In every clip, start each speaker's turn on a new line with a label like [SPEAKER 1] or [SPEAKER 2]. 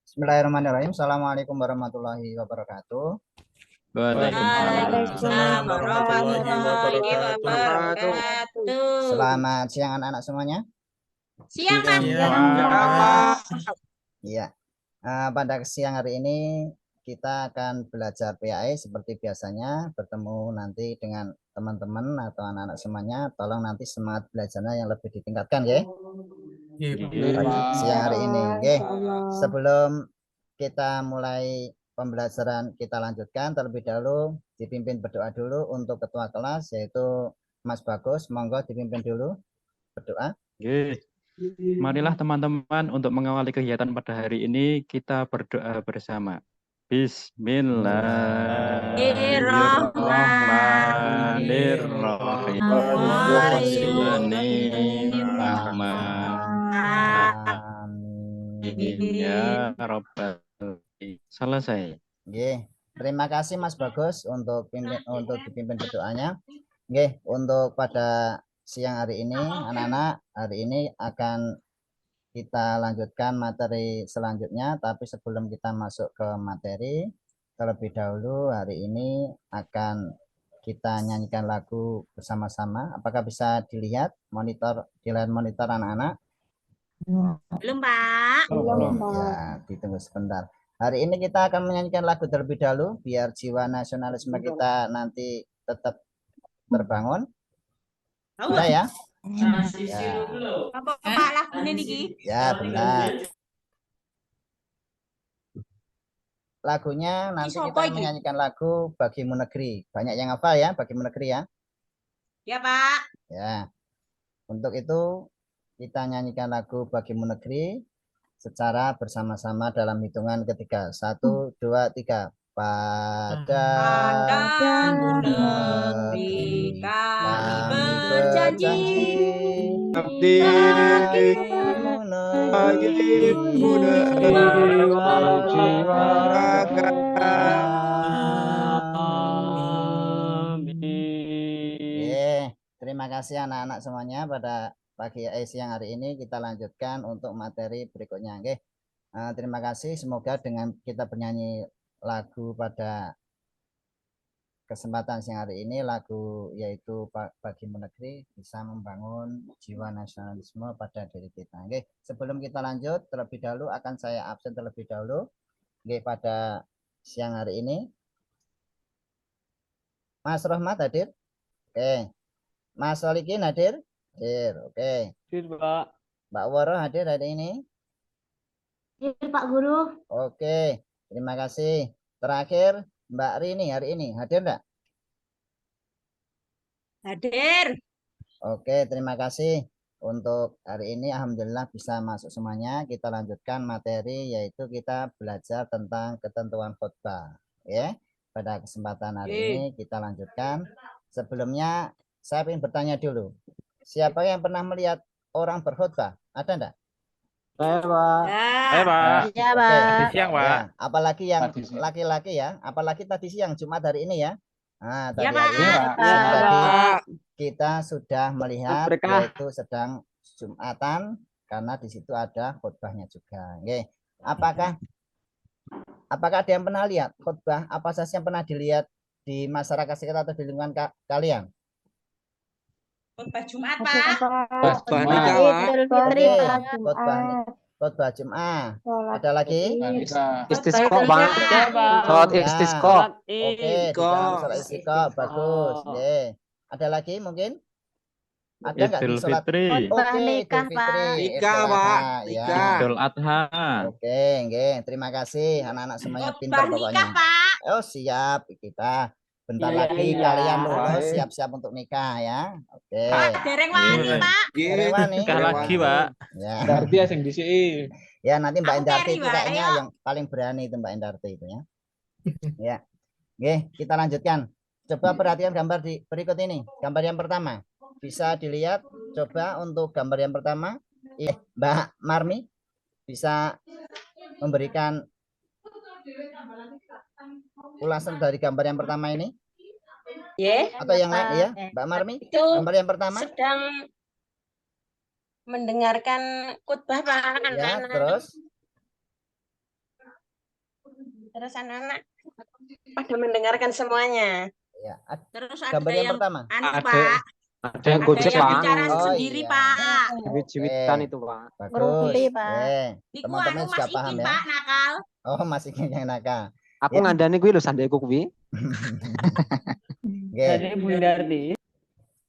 [SPEAKER 1] Bismillahirrahmanirrahim. Assalamualaikum warahmatullahi wabarakatuh.
[SPEAKER 2] Waalaikumsalam warahmatullahi wabarakatuh.
[SPEAKER 1] Selamat siang anak-anak semuanya.
[SPEAKER 2] Siang, Pak.
[SPEAKER 1] Iya. Pada siang hari ini kita akan belajar PAE seperti biasanya, bertemu nanti dengan teman-teman atau anak-anak semuanya. Tolong nanti semangat belajarnya yang lebih ditingkatkan, ya. Siang hari ini, okay. Sebelum kita mulai pembelajaran, kita lanjutkan terlebih dahulu dipimpin berdoa dulu untuk ketua kelas yaitu Mas Bagus. Monggo dipimpin dulu berdoa.
[SPEAKER 3] Oke. Marilah teman-teman untuk mengawali kegiatan pada hari ini kita berdoa bersama. Ya Rabbal. Selesai.
[SPEAKER 1] Oke. Terima kasih Mas Bagus untuk dipimpin berdoanya. Oke, untuk pada siang hari ini anak-anak, hari ini akan kita lanjutkan materi selanjutnya, tapi sebelum kita masuk ke materi, terlebih dahulu hari ini akan kita nyanyikan lagu bersama-sama. Apakah bisa dilihat di layar monitor anak-anak?
[SPEAKER 2] Belum, Pak.
[SPEAKER 1] Belum. Ya, ditunggu sebentar. Hari ini kita akan menyanyikan lagu terlebih dahulu biar jiwa nasionalisme kita nanti tetap terbangun. Sudah ya?
[SPEAKER 2] Apa Pak lagunya niki?
[SPEAKER 1] Ya, benar. Lagunya nanti kita menyanyikan lagu Bagimu Negeri. Banyak yang hafal ya, Bagimu Negeri ya?
[SPEAKER 2] Ya, Pak.
[SPEAKER 1] Ya. Untuk itu kita nyanyikan lagu Bagimu Negeri secara bersama-sama dalam hitungan ketiga. 1, 2, 3. Pada
[SPEAKER 2] negeri kami berjanji
[SPEAKER 1] Terima kasih anak-anak semuanya. Pada pagi siang hari ini kita lanjutkan untuk materi berikutnya. Oke. Terima kasih. Semoga dengan kita bernyanyi lagu pada kesempatan siang hari ini, lagu yaitu Bagimu Negeri, bisa membangun jiwa nasionalisme pada diri kita. Oke. Sebelum kita lanjut, terlebih dahulu akan saya absen terlebih dahulu. Oke, pada siang hari ini. Mas Rohmat hadir? Oke. Mas Solikin hadir? Hadir. Oke.
[SPEAKER 4] Hadir, Pak.
[SPEAKER 1] Mbak Woro hadir hari ini?
[SPEAKER 5] Hadir, Pak Guru.
[SPEAKER 1] Oke. Terima kasih. Terakhir, Mbak Rini hari ini hadir enggak?
[SPEAKER 2] Hadir.
[SPEAKER 1] Oke, terima kasih. Untuk hari ini alhamdulillah bisa masuk semuanya. Kita lanjutkan materi yaitu kita belajar tentang ketentuan khutbah. Ya. Pada kesempatan hari ini kita lanjutkan. Sebelumnya saya ingin bertanya dulu. Siapa yang pernah melihat orang berkhutbah? Ada enggak?
[SPEAKER 4] Saya, Pak.
[SPEAKER 2] Ya,
[SPEAKER 3] Pak.
[SPEAKER 5] Ya, Pak.
[SPEAKER 3] Tadi siang, Pak.
[SPEAKER 1] Ya, apalagi yang laki-laki ya. Apalagi tadi siang Jumat hari ini ya. Nah, tadi hari ini tadi kita sudah melihat yaitu sedang Jumatan karena di situ ada khutbahnya juga. Oke. Apakah ada yang pernah lihat khutbah apa saja yang pernah dilihat di masyarakat sekitar atau di lingkungan kalian?
[SPEAKER 2] khutbah Jumat, Pak.
[SPEAKER 1] Khutbah Jumat. Ada lagi?
[SPEAKER 4] Istisqa, Pak. Salat istisqa.
[SPEAKER 1] Oke, di dalam salat istisqa bagus. Oke. Ada lagi mungkin? Ada enggak di salat? Oke,
[SPEAKER 5] nikah, Pak.
[SPEAKER 1] Nikah, Pak.
[SPEAKER 3] Idul Adha.
[SPEAKER 1] Oke, nggih. Terima kasih anak-anak semuanya pintar pokoknya.
[SPEAKER 2] Nikah, Pak.
[SPEAKER 1] Oh, siap kita. Bentar lagi kalian lulus siap-siap untuk nikah ya. Oke.
[SPEAKER 2] Pak, dereng wani, Pak.
[SPEAKER 1] Dereng wani.
[SPEAKER 3] Nikah lagi, Pak.
[SPEAKER 1] Ya.
[SPEAKER 4] Darti asing disi.
[SPEAKER 1] Ya, nanti Mbak Endarti itu
[SPEAKER 2] Pak,
[SPEAKER 1] kayaknya yang paling berani itu Mbak Endarti itu ya. Ya. Oke, kita lanjutkan. Coba perhatikan gambar di berikut ini. Gambar yang pertama. Bisa dilihat coba untuk gambar yang pertama. Mbak Marmi bisa memberikan ulasan dari gambar yang pertama ini? Atau yang lain ya, Mbak Marmi?
[SPEAKER 6] Itu
[SPEAKER 1] gambar yang pertama?
[SPEAKER 6] Sedang mendengarkan khutbah Pak
[SPEAKER 1] Ya,
[SPEAKER 6] anak-anak.
[SPEAKER 1] terus?
[SPEAKER 2] Terus anak-anak pada mendengarkan semuanya.
[SPEAKER 1] Ya,
[SPEAKER 2] Terus ada
[SPEAKER 1] gambar yang
[SPEAKER 2] yang
[SPEAKER 1] pertama.
[SPEAKER 2] anu,
[SPEAKER 4] Ada-
[SPEAKER 2] Pak.
[SPEAKER 4] Ada yang
[SPEAKER 2] Ada
[SPEAKER 4] gojek,
[SPEAKER 2] yang
[SPEAKER 4] Pak.
[SPEAKER 2] bicara
[SPEAKER 1] Oh,
[SPEAKER 2] sendiri,
[SPEAKER 1] iya.
[SPEAKER 2] Pak.
[SPEAKER 4] Jiwit-jiwitan itu, Pak.
[SPEAKER 1] Bagus.
[SPEAKER 5] Ngerumpi, Pak.
[SPEAKER 2] Niku
[SPEAKER 1] Teman-teman
[SPEAKER 2] anu
[SPEAKER 1] juga
[SPEAKER 2] Mas
[SPEAKER 1] paham
[SPEAKER 2] Ikin,
[SPEAKER 1] ya.
[SPEAKER 2] Pak, nakal.
[SPEAKER 1] Oh, Mas Ikin yang nakal.
[SPEAKER 4] Aku
[SPEAKER 1] Ya.
[SPEAKER 4] ngandani kuwi lho sandeku kuwi.
[SPEAKER 1] Oke.
[SPEAKER 6] Bundardi.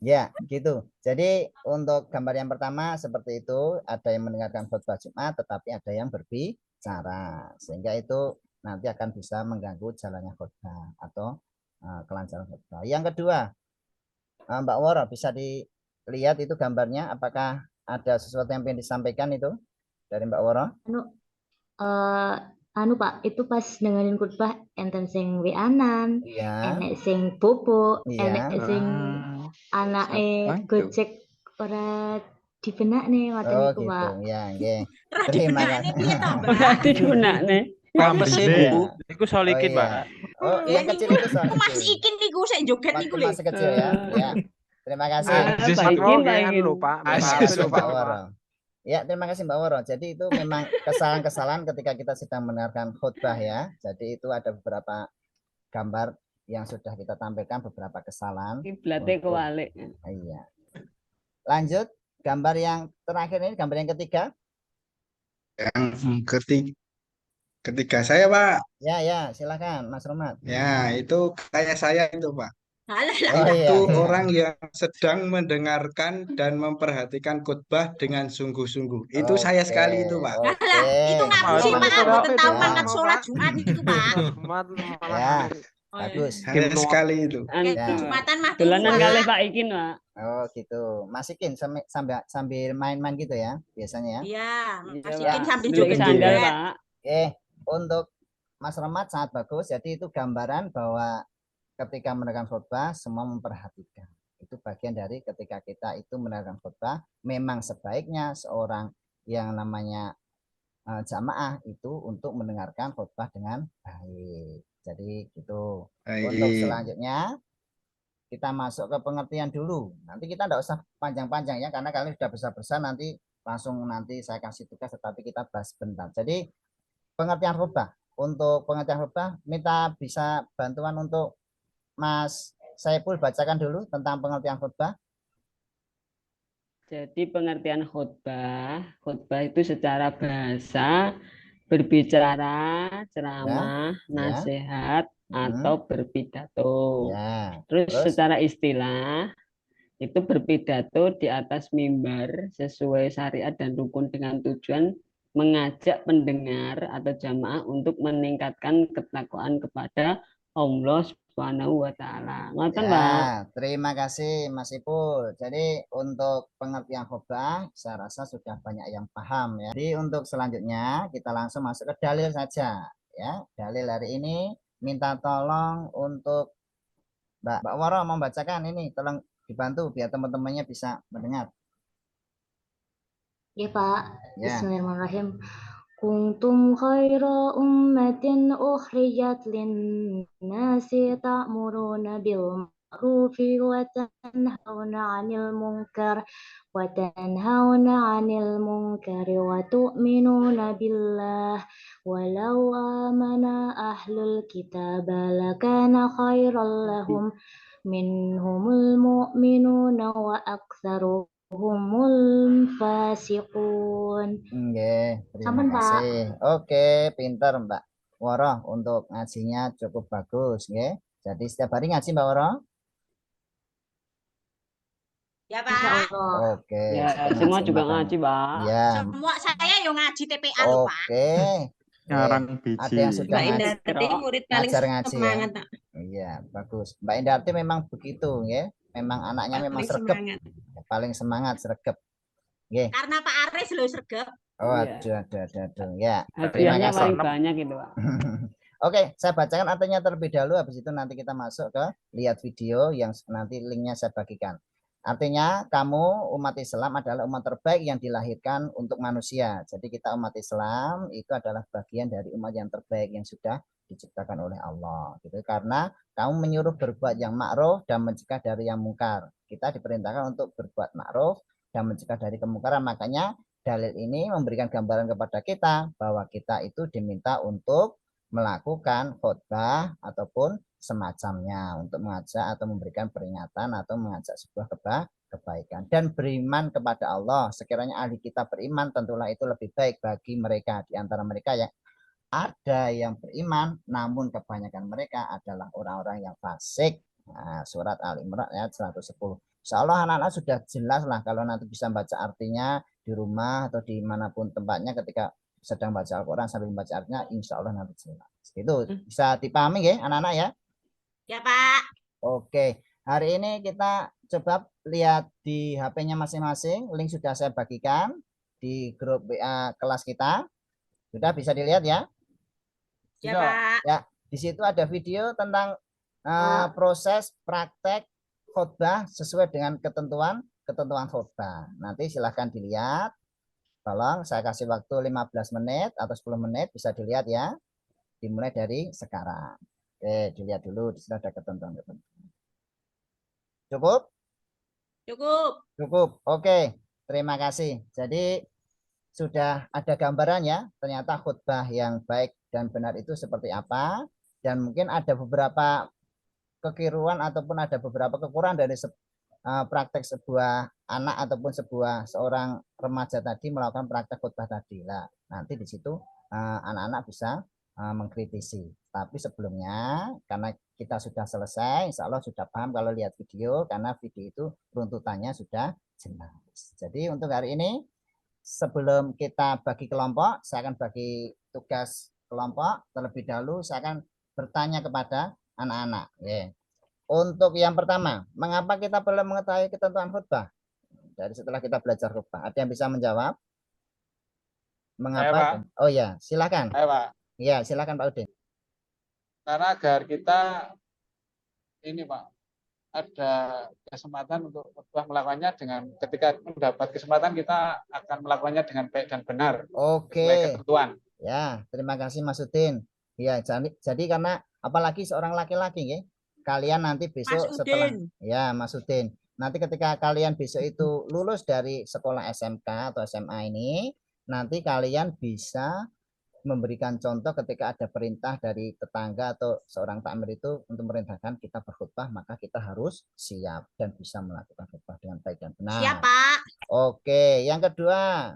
[SPEAKER 1] Ya, gitu. Jadi untuk gambar yang pertama seperti itu, ada yang mendengarkan khutbah Jumat, tetapi ada yang berbicara, sehingga itu nanti akan bisa mengganggu jalannya khutbah atau kelancaran khutbah. Yang kedua, Mbak Woro bisa dilihat itu gambarnya, apakah ada sesuatu yang ingin disampaikan itu dari Mbak Woro?
[SPEAKER 5] Anu Pak, itu pas dengerin khutbah enten sing wianan,
[SPEAKER 1] Iya,
[SPEAKER 5] enek sing bobo,
[SPEAKER 1] Iya.
[SPEAKER 5] enek sing anake
[SPEAKER 3] Siapa itu?
[SPEAKER 5] gojek ora dibenak nih ngoten
[SPEAKER 1] oh
[SPEAKER 5] niku
[SPEAKER 1] gitu,
[SPEAKER 5] Pak.
[SPEAKER 1] ya, oke.
[SPEAKER 2] Terus
[SPEAKER 1] Terima
[SPEAKER 2] dibenakne
[SPEAKER 1] kasih.
[SPEAKER 2] piye to, Mbak?
[SPEAKER 6] Berarti gunane.
[SPEAKER 3] Pamit
[SPEAKER 4] sih,
[SPEAKER 3] deh.
[SPEAKER 4] Bu. Iku
[SPEAKER 1] Oh,
[SPEAKER 4] solikin,
[SPEAKER 1] iya.
[SPEAKER 4] Pak.
[SPEAKER 1] Oh,
[SPEAKER 2] Ya,
[SPEAKER 1] yang kecil
[SPEAKER 2] niku
[SPEAKER 1] itu soal
[SPEAKER 2] Mas
[SPEAKER 1] kecil.
[SPEAKER 2] Ikin niku sik joget
[SPEAKER 1] Waktu
[SPEAKER 2] niku lho.
[SPEAKER 1] masih kecil ya. Ya. Terima kasih.
[SPEAKER 4] Aziz
[SPEAKER 6] Pak Ikin,
[SPEAKER 4] Makro
[SPEAKER 6] Pak
[SPEAKER 4] kan
[SPEAKER 6] Ikin.
[SPEAKER 4] lho, Pak.
[SPEAKER 1] Terima
[SPEAKER 4] Pak
[SPEAKER 1] kasih
[SPEAKER 4] lho,
[SPEAKER 1] Mbak
[SPEAKER 4] Pak.
[SPEAKER 1] Woro. Ya, terima kasih Mbak Woro. Jadi itu memang kesalahan-kesalahan ketika kita sedang mendengarkan khutbah ya. Jadi itu ada beberapa gambar yang sudah kita tampilkan, beberapa kesalahan.
[SPEAKER 6] Kiblatnya
[SPEAKER 1] Untuk-
[SPEAKER 6] kewalik.
[SPEAKER 1] Iya. Lanjut, gambar yang terakhir ini, gambar yang ketiga.
[SPEAKER 7] Yang ketiga saya, Pak.
[SPEAKER 1] Ya, silakan Mas Romat.
[SPEAKER 7] Ya, itu kayak saya itu, Pak.
[SPEAKER 2] Alah,
[SPEAKER 1] Oh iya.
[SPEAKER 7] Itu orang yang sedang mendengarkan dan memperhatikan khutbah dengan sungguh-sungguh. Itu saya sekali itu, Pak.
[SPEAKER 1] Oke.
[SPEAKER 2] itu ngapusi,
[SPEAKER 4] Malah
[SPEAKER 2] Pak.
[SPEAKER 4] itu
[SPEAKER 2] Mboten tahu
[SPEAKER 1] Ya.
[SPEAKER 2] mangkat sholat Jumat itu, Pak.
[SPEAKER 4] Jumat malah
[SPEAKER 1] Ya.
[SPEAKER 2] Oh, iya.
[SPEAKER 1] Bagus.
[SPEAKER 7] Saya sekali itu.
[SPEAKER 6] Anu,
[SPEAKER 1] Ya.
[SPEAKER 2] Jumatan mah
[SPEAKER 6] dolanan
[SPEAKER 2] turu,
[SPEAKER 6] kali
[SPEAKER 2] Pak.
[SPEAKER 6] Pak Ikin, Pak.
[SPEAKER 1] Oh gitu. Mas Ikin sambil main-main gitu ya biasanya ya.
[SPEAKER 2] Iya, Mas
[SPEAKER 6] Iya,
[SPEAKER 2] Ikin
[SPEAKER 1] Pak.
[SPEAKER 2] sambil
[SPEAKER 6] Beli sandal,
[SPEAKER 2] joget-joget.
[SPEAKER 6] Pak.
[SPEAKER 1] Oke, untuk Mas Romat sangat bagus. Jadi itu gambaran bahwa ketika mendengarkan khutbah semua memperhatikan. Itu bagian dari ketika kita itu mendengarkan khutbah, memang sebaiknya seorang yang namanya jamaah itu untuk mendengarkan khutbah dengan baik. Jadi gitu. Untuk
[SPEAKER 7] Baik.
[SPEAKER 1] selanjutnya kita masuk ke pengertian dulu. Nanti kita tidak usah panjang-panjang ya, karena kalian sudah besar-besar, nanti langsung nanti saya kasih tugas, tetapi kita bahas bentar. Jadi pengertian khutbah. Untuk pengertian khutbah, minta bisa bantuan untuk Mas Saiful bacakan dulu tentang pengertian khutbah.
[SPEAKER 6] Jadi pengertian khutbah itu secara bahasa berbicara, ceramah,
[SPEAKER 1] Ya.
[SPEAKER 6] nasihat, atau berpidato.
[SPEAKER 1] Ya.
[SPEAKER 6] Terus
[SPEAKER 1] Terus?
[SPEAKER 6] secara istilah itu berpidato di atas mimbar sesuai syariat dan rukun dengan tujuan mengajak pendengar atau jamaah untuk meningkatkan ketakwaan kepada Allah Subhanahu wa taala. Ngoten, Pak.
[SPEAKER 1] Ya, terima kasih Mas Ipul. Jadi untuk pengertian khutbah, saya rasa sudah banyak yang paham ya. Jadi untuk selanjutnya kita langsung masuk ke dalil saja ya. Dalil hari ini minta tolong untuk Mbak Waro membacakan ini, tolong dibantu biar teman-temannya bisa mendengar.
[SPEAKER 5] Ya Pak,
[SPEAKER 1] Ya.
[SPEAKER 5] Bismillahirrahmanirrahim. Kuntum khaira ummatin ukhrijat lin-nasi ta'muruna bil ma'rufi wa tanhauna 'anil munkari wa tu'minuna billah walau amana ahlul kitab lakana khairal lahum minhumul mu'minuna wa aktsaruhum humul fasiqun.
[SPEAKER 1] Oke, terima
[SPEAKER 5] Sampun, Pak.
[SPEAKER 1] kasih. Oke, pintar Mbak Woro, untuk ngajinya cukup bagus nggih. Jadi setiap hari ngaji Mbak Woro?
[SPEAKER 2] Ya,
[SPEAKER 5] Insya
[SPEAKER 2] Pak.
[SPEAKER 5] Allah.
[SPEAKER 1] Oke,
[SPEAKER 6] Ya,
[SPEAKER 1] setengah
[SPEAKER 6] semua juga
[SPEAKER 1] Jumat.
[SPEAKER 6] ngaji, Pak.
[SPEAKER 1] Ya.
[SPEAKER 2] Semua saya yang ngaji TPA lho, Pak.
[SPEAKER 1] Oke.
[SPEAKER 3] Ngarang
[SPEAKER 1] Ada
[SPEAKER 3] biji.
[SPEAKER 1] yang sudah
[SPEAKER 2] Mbak
[SPEAKER 1] ngaji.
[SPEAKER 2] Indarti murid paling
[SPEAKER 1] Ngajar ngaji ya.
[SPEAKER 2] semangat, Pak.
[SPEAKER 1] Iya, bagus. Mbak Indarti memang begitu, ya. Memang anaknya memang
[SPEAKER 2] Paling
[SPEAKER 1] sregep,
[SPEAKER 2] semangat.
[SPEAKER 1] paling semangat sregep. Nggih.
[SPEAKER 2] Karena Pak Aris lho sregep.
[SPEAKER 1] Oh,
[SPEAKER 6] Iya.
[SPEAKER 1] aduh. Ya, terima
[SPEAKER 6] Hadiahnya
[SPEAKER 1] kasih.
[SPEAKER 6] paling banyak gitu, Pak.
[SPEAKER 1] Oke, saya bacakan artinya terlebih dahulu, habis itu nanti kita masuk ke lihat video yang nanti linknya saya bagikan. Artinya kamu umat Islam adalah umat terbaik yang dilahirkan untuk manusia. Jadi kita umat Islam itu adalah bagian dari umat yang terbaik yang sudah diciptakan oleh Allah. Gitu. Karena kamu menyuruh berbuat yang ma'ruf dan mencegah dari yang mungkar. Kita diperintahkan untuk berbuat ma'ruf dan mencegah dari kemungkaran. Makanya dalil ini memberikan gambaran kepada kita bahwa kita itu diminta untuk melakukan khotbah ataupun semacamnya untuk mengajak atau memberikan peringatan atau mengajak sebuah kebaikan dan beriman kepada Allah. Sekiranya ahli kita beriman, tentulah itu lebih baik bagi mereka. Di antara mereka yang ada yang beriman, namun kebanyakan mereka adalah orang-orang yang fasik. Nah, surat Al-Imran ayat 110. Insya Allah anak-anak sudah jelas lah kalau nanti bisa baca artinya di rumah atau dimanapun tempatnya ketika sedang baca Al-Quran sambil membaca artinya, insya Allah nanti jelas. Itu bisa dipahami ya anak-anak ya?
[SPEAKER 2] Ya, Pak.
[SPEAKER 1] Oke, hari ini kita coba lihat di HP-nya masing-masing. Link sudah saya bagikan di grup WA kelas kita. Sudah bisa dilihat ya?
[SPEAKER 2] Ya, Pak.
[SPEAKER 1] Ya, di situ ada video tentang proses praktek khotbah sesuai dengan ketentuan khotbah. Nanti silahkan dilihat. Tolong saya kasih waktu 15 menit atau 10 menit bisa dilihat ya. Dimulai dari sekarang. Oke, dilihat dulu di sini ada ketentuan. Cukup?
[SPEAKER 2] Cukup.
[SPEAKER 1] Cukup. Oke, terima kasih. Jadi sudah ada gambaran ya, ternyata khutbah yang baik dan benar itu seperti apa, dan mungkin ada beberapa kekeliruan ataupun ada beberapa kekurangan dari praktek sebuah anak ataupun seorang remaja tadi melakukan praktek khutbah tadi. Nah, nanti di situ anak-anak bisa mengkritisi. Tapi sebelumnya karena kita sudah selesai, insya Allah sudah paham kalau lihat video, karena video itu runtutannya sudah jelas. Jadi untuk hari ini sebelum kita bagi kelompok, saya akan bagi tugas kelompok. Terlebih dahulu saya akan bertanya kepada anak-anak. Untuk yang pertama, mengapa kita perlu mengetahui ketentuan khutbah? Dari setelah kita belajar khutbah, ada yang bisa menjawab? Mengapa?
[SPEAKER 8] Pak.
[SPEAKER 1] Oh ya, silakan.
[SPEAKER 8] Pak.
[SPEAKER 1] Ya, silakan Pak Udin.
[SPEAKER 8] Karena agar kita ini Pak, ada kesempatan untuk khutbah melakukannya dengan ketika mendapat kesempatan kita akan melakukannya dengan baik dan benar.
[SPEAKER 1] Oke.
[SPEAKER 8] Ketentuan.
[SPEAKER 1] Ya, terima kasih Mas Udin. Ya, jadi karena apalagi seorang laki-laki ya. Kalian nanti besok setelah ya Mas Udin. Nanti ketika kalian besok itu lulus dari sekolah SMK atau SMA ini, nanti kalian bisa memberikan contoh ketika ada perintah dari tetangga atau seorang takmir itu untuk merintahkan kita berkhutbah, maka kita harus siap dan bisa melakukan khutbah dengan baik dan benar.
[SPEAKER 2] Siap, Pak.
[SPEAKER 1] Oke, yang kedua.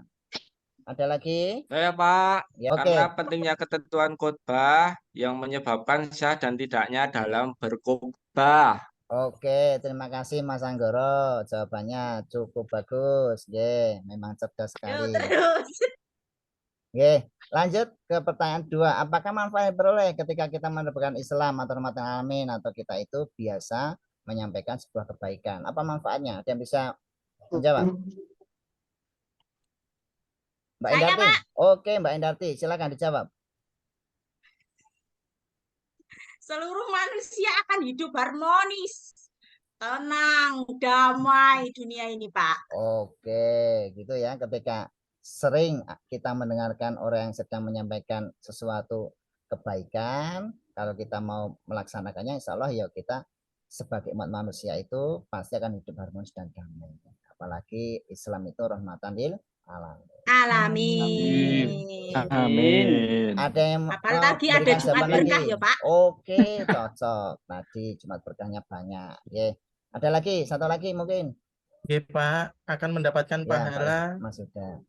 [SPEAKER 1] Ada lagi?
[SPEAKER 9] Saya Pak,
[SPEAKER 1] Ya,
[SPEAKER 9] karena pentingnya ketentuan khutbah yang menyebabkan sah dan tidaknya dalam berkhutbah.
[SPEAKER 1] Oke, terima kasih Mas Anggoro. Jawabannya cukup bagus. Memang cerdas sekali.
[SPEAKER 2] Terus.
[SPEAKER 1] Lanjut ke pertanyaan 2. Apakah manfaat yang diperoleh ketika kita menerbitkan Islam atau rahmatan alamin atau kita itu biasa menyampaikan sebuah kebaikan? Apa manfaatnya? Ada yang bisa menjawab? Mbak Indarti. Oke, Mbak Indarti, silakan dijawab.
[SPEAKER 2] Seluruh manusia akan hidup harmonis, tenang, damai dunia ini, Pak.
[SPEAKER 1] Oke, gitu ya. Ketika sering kita mendengarkan orang yang sedang menyampaikan sesuatu kebaikan, kalau kita mau melaksanakannya, insya Allah ya kita sebagai umat manusia itu pasti akan hidup harmonis dan damai. Apalagi Islam itu rahmatan lil
[SPEAKER 2] alamin.
[SPEAKER 3] Amin.
[SPEAKER 1] Ada yang
[SPEAKER 2] apalagi ada Jumat berkah ya Pak.
[SPEAKER 1] Oke, cocok. Tadi Jumat berkahnya banyak. Ada lagi, satu lagi mungkin.
[SPEAKER 10] Pak, akan mendapatkan pahala.
[SPEAKER 1] Mas sudah.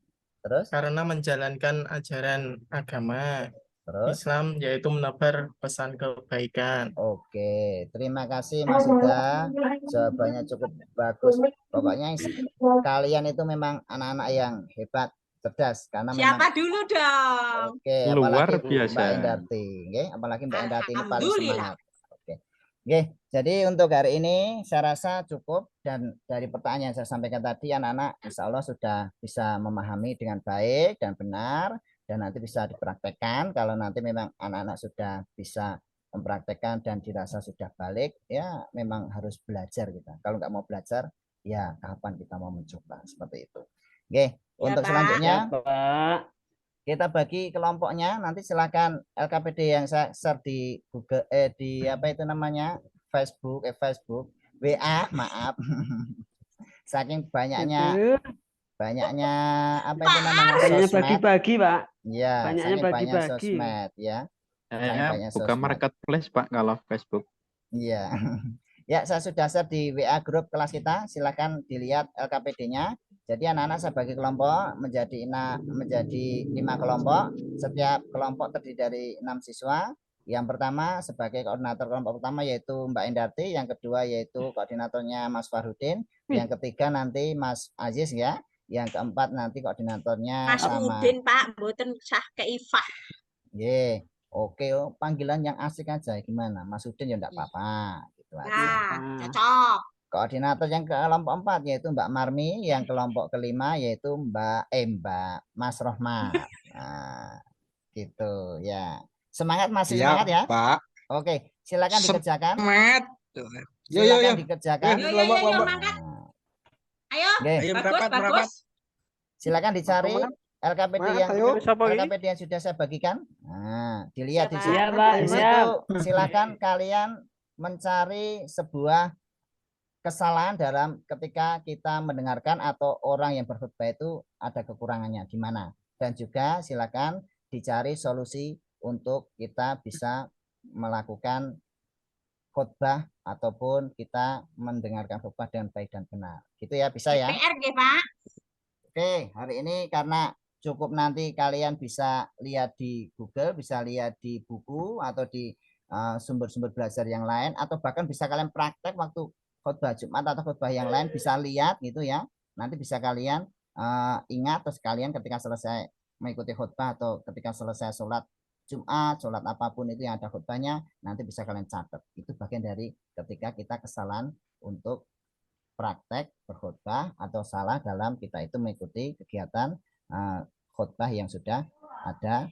[SPEAKER 1] Terus?
[SPEAKER 10] Karena menjalankan ajaran agama.
[SPEAKER 1] Terus?
[SPEAKER 10] Islam, yaitu menebar pesan kebaikan.
[SPEAKER 1] Oke, terima kasih Mas Sudah. Jawabannya cukup bagus. Pokoknya kalian itu memang anak-anak yang hebat, cerdas. Karena
[SPEAKER 2] siapa
[SPEAKER 1] memang...
[SPEAKER 2] dulu dong?
[SPEAKER 1] Oke,
[SPEAKER 3] luar biasa.
[SPEAKER 1] Mbak Indarti. Apalagi Mbak Indarti ini paling semangat. Oke, jadi untuk hari ini saya rasa cukup. Dan dari pertanyaan yang saya sampaikan tadi, anak-anak insya Allah sudah bisa memahami dengan baik dan benar. Dan nanti bisa dipraktekkan. Kalau nanti memang anak-anak sudah bisa mempraktekkan dan dirasa sudah balik, ya memang harus belajar kita. Kalau nggak mau belajar, ya kapan kita mau mencoba seperti itu. Oke, untuk selanjutnya kita bagi kelompoknya. Nanti silakan LKPD yang saya share di Google, di apa itu namanya Facebook, WA, maaf. Saking banyaknya apa itu namanya
[SPEAKER 6] sosmed. Bagi-bagi Pak.
[SPEAKER 1] Ya,
[SPEAKER 6] banyaknya bagi-bagi
[SPEAKER 1] sosmed ya.
[SPEAKER 3] Saya
[SPEAKER 1] banyak
[SPEAKER 3] buka
[SPEAKER 1] sosmed.
[SPEAKER 3] marketplace Pak kalau Facebook.
[SPEAKER 1] Iya. Ya, saya sudah share di WA grup kelas kita. Silakan dilihat LKPD-nya. Jadi anak-anak saya bagi kelompok menjadi 5 kelompok. Setiap kelompok terdiri dari 6 siswa. Yang pertama sebagai koordinator kelompok pertama yaitu Mbak Endarti, yang kedua yaitu koordinatornya Mas Farudin, yang ketiga nanti Mas Aziz ya, yang keempat nanti koordinatornya
[SPEAKER 2] Mas
[SPEAKER 1] sama
[SPEAKER 2] Udin Pak, mboten sah keifah.
[SPEAKER 1] Ye. Oke, panggilan yang asik aja gimana? Mas Udin ya enggak apa-apa gitu aja.
[SPEAKER 2] Nah, cocok.
[SPEAKER 1] Koordinator yang kelompok 4 yaitu Mbak Marmi, yang kelompok kelima yaitu Mbak Mas Rohmat. Nah, gitu ya. Semangat, masih
[SPEAKER 7] Siap,
[SPEAKER 1] semangat ya?
[SPEAKER 7] Pak.
[SPEAKER 1] Oke, silakan dikerjakan.
[SPEAKER 7] Semangat. Yo,
[SPEAKER 1] Silakan dikerjakan.
[SPEAKER 2] Yo, mangkat. Ayo,
[SPEAKER 1] Oke,
[SPEAKER 7] Ayo,
[SPEAKER 2] bagus,
[SPEAKER 7] merapat.
[SPEAKER 2] bagus.
[SPEAKER 1] silakan dicari LKPD yang LKPD yang sudah saya bagikan. Nah, dilihat di situ.
[SPEAKER 6] Iya, Pak.
[SPEAKER 1] Di
[SPEAKER 6] Siap.
[SPEAKER 1] situ silakan kalian mencari sebuah kesalahan dalam ketika kita mendengarkan atau orang yang berkhutbah itu ada kekurangannya di mana, dan juga silakan dicari solusi untuk kita bisa melakukan khutbah ataupun kita mendengarkan khutbah dengan baik dan benar. Gitu ya, bisa ya?
[SPEAKER 2] PR nggih, Pak.
[SPEAKER 1] Oke, hari ini karena cukup nanti kalian bisa lihat di Google, bisa lihat di buku atau di sumber-sumber belajar yang lain, atau bahkan bisa kalian praktek waktu khutbah Jumat atau khutbah yang lain, bisa lihat gitu ya. Nanti bisa kalian ingat, terus kalian ketika selesai mengikuti khutbah atau ketika selesai sholat Jumat, sholat apapun itu yang ada khutbahnya, nanti bisa kalian catat. Itu bagian dari ketika kita kesalahan untuk praktek berkhutbah atau salah dalam kita itu mengikuti kegiatan khutbah yang sudah ada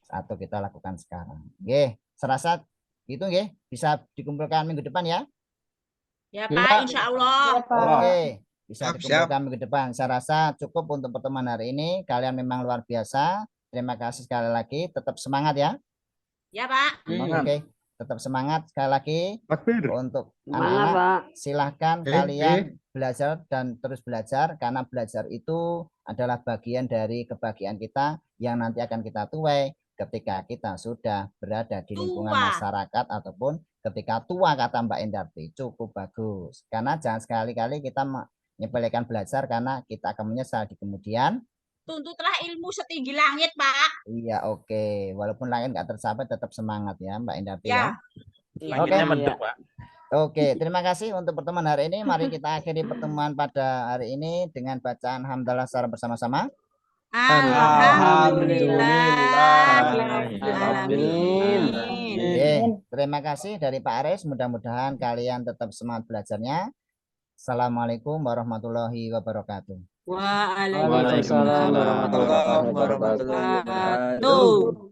[SPEAKER 1] atau kita lakukan sekarang. Oke, serasa itu nggih, bisa dikumpulkan minggu depan ya?
[SPEAKER 2] Ya, Pak, insya Allah.
[SPEAKER 1] Oke, bisa
[SPEAKER 7] Siap,
[SPEAKER 1] dikumpulkan minggu depan. Saya rasa cukup untuk pertemuan hari ini. Kalian memang luar biasa. Terima kasih sekali lagi. Tetap semangat ya.
[SPEAKER 2] Ya, Pak.
[SPEAKER 1] Oke, tetap semangat sekali lagi. Untuk
[SPEAKER 6] Semangat,
[SPEAKER 1] anak-anak,
[SPEAKER 6] Pak.
[SPEAKER 1] silahkan kalian belajar dan terus belajar, karena belajar itu adalah bagian dari kebahagiaan kita yang nanti akan kita tuai ketika kita sudah berada di lingkungan
[SPEAKER 2] Tua.
[SPEAKER 1] masyarakat ataupun ketika tua, kata Mbak Endarti. Cukup bagus. Karena jangan sekali-kali kita menyepelekan belajar karena kita akan menyesal di kemudian.
[SPEAKER 2] Tuntutlah ilmu setinggi langit, Pak.
[SPEAKER 1] Iya, oke. Walaupun langit nggak tercapai, tetap semangat ya Mbak Endarti
[SPEAKER 2] Ya.
[SPEAKER 1] ya. Oke. Oke, terima kasih untuk pertemuan hari ini. Mari kita akhiri pertemuan pada hari ini dengan bacaan hamdalah secara bersama-sama.
[SPEAKER 2] Alhamdulillah.
[SPEAKER 1] Terima kasih dari Pak Aris. Mudah-mudahan kalian tetap semangat belajarnya. Assalamualaikum warahmatullahi wabarakatuh.
[SPEAKER 2] Waalaikumsalam
[SPEAKER 3] Waalaikumsalam
[SPEAKER 2] warahmatullahi wabarakatuh.